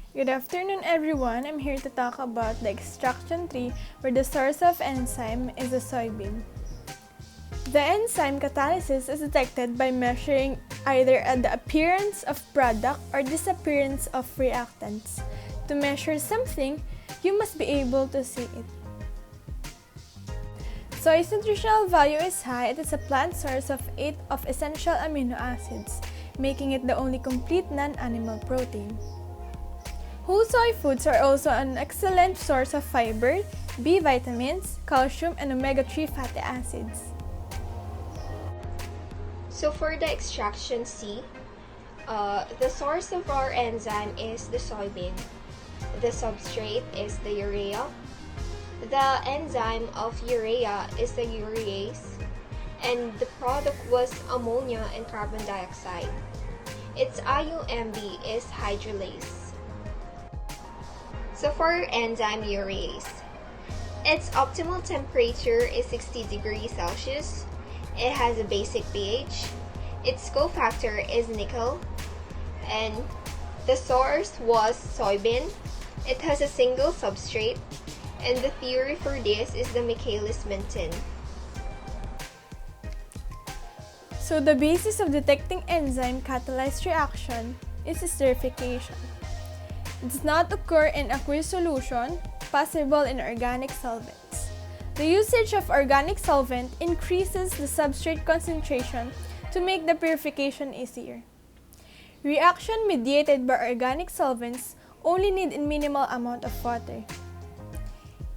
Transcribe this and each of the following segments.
Good afternoon, everyone. I'm here to talk about the extraction tree where the source of enzyme is a soybean. The enzyme catalysis is detected by measuring either the appearance of product or disappearance of reactants. To measure something, you must be able to see it. Soy's nutritional value is high. It is a plant source of 8 of essential amino acids, making it the only complete non-animal protein. Whole soy foods are also an excellent source of fiber, B vitamins, calcium, and omega-3 fatty acids. So for the extraction C, the source of our enzyme is the soybean. The substrate is the urea. The enzyme of urea is the urease, and the product was ammonia and carbon dioxide. Its IUMB is hydrolase. So for enzyme urease, its optimal temperature is 60 degrees Celsius. It has a basic pH. Its cofactor is nickel, and the source was soybean. It has a single substrate, and the theory for this is the Michaelis-Menten. So the basis of detecting enzyme catalyzed reaction is esterification. It does not occur in aqueous solution, possible in organic solvents. The usage of organic solvent increases the substrate concentration to make the purification easier. Reaction mediated by organic solvents only need a minimal amount of water.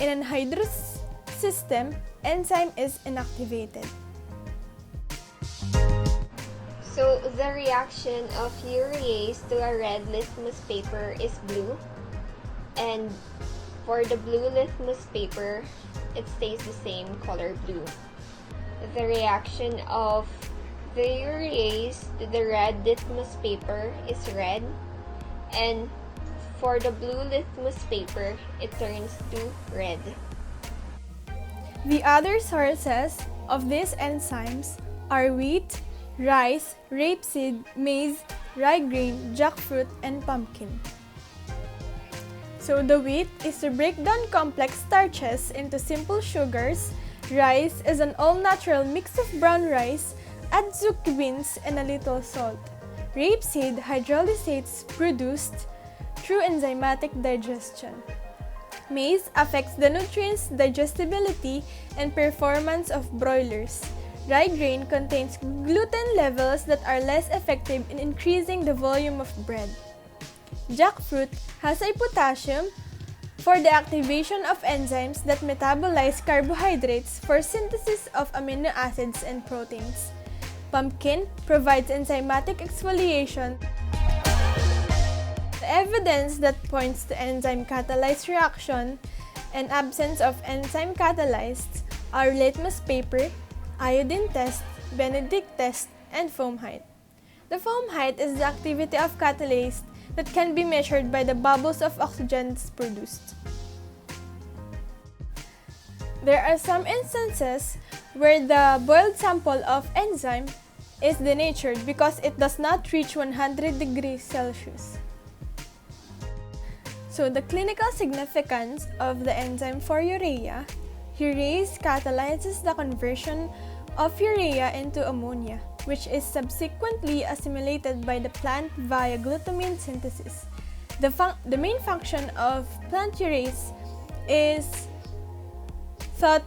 In an anhydrous system, enzyme is inactivated. So the reaction of urease to a red litmus paper is blue, and for the blue litmus paper, it stays the same color blue. The reaction of the urease to the red litmus paper is red, and for the blue litmus paper, it turns to red. The other sources of these enzymes are wheat, rice, rapeseed, maize, rye grain, jackfruit, and pumpkin. So the wheat is to break down complex starches into simple sugars. Rice is an all-natural mix of brown rice, adzuki beans, and a little salt. Rapeseed hydrolysates produced through enzymatic digestion. Maize affects the nutrients digestibility and performance of broilers. Rye grain contains gluten levels that are less effective in increasing the volume of bread. Jackfruit has a potassium for the activation of enzymes that metabolize carbohydrates for synthesis of amino acids and proteins. Pumpkin provides enzymatic exfoliation. The evidence that points to enzyme catalyzed reaction and absence of enzyme catalyzed are litmus paper, iodine test, Benedict test, and foam height. The foam height is the activity of catalase that can be measured by the bubbles of oxygen produced. There are some instances where the boiled sample of enzyme is denatured because it does not reach 100 degrees Celsius. So the clinical significance of the enzyme for urea, urease catalyzes the conversion of urea into ammonia, which is subsequently assimilated by the plant via glutamine synthesis. The main function of plant urease is thought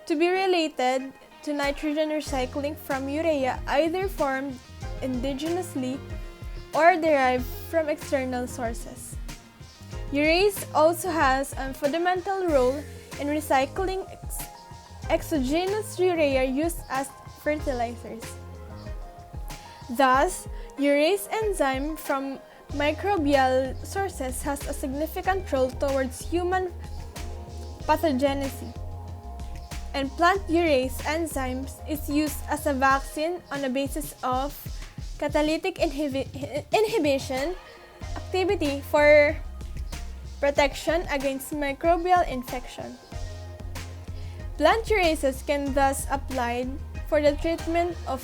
to be related to nitrogen recycling from urea, either formed indigenously or derived from external sources. Urease also has a fundamental role in recycling exogenous urea used as fertilizers. Thus, urease enzyme from microbial sources has a significant role towards human pathogenesis. And plant urease enzymes is used as a vaccine on the basis of catalytic inhibition activity for protection against microbial infection. Plant urases can thus be applied for the treatment of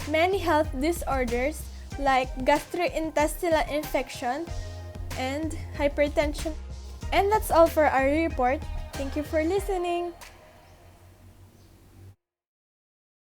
many health disorders like gastrointestinal infection, and hypertension. And that's all for our report. Thank you for listening.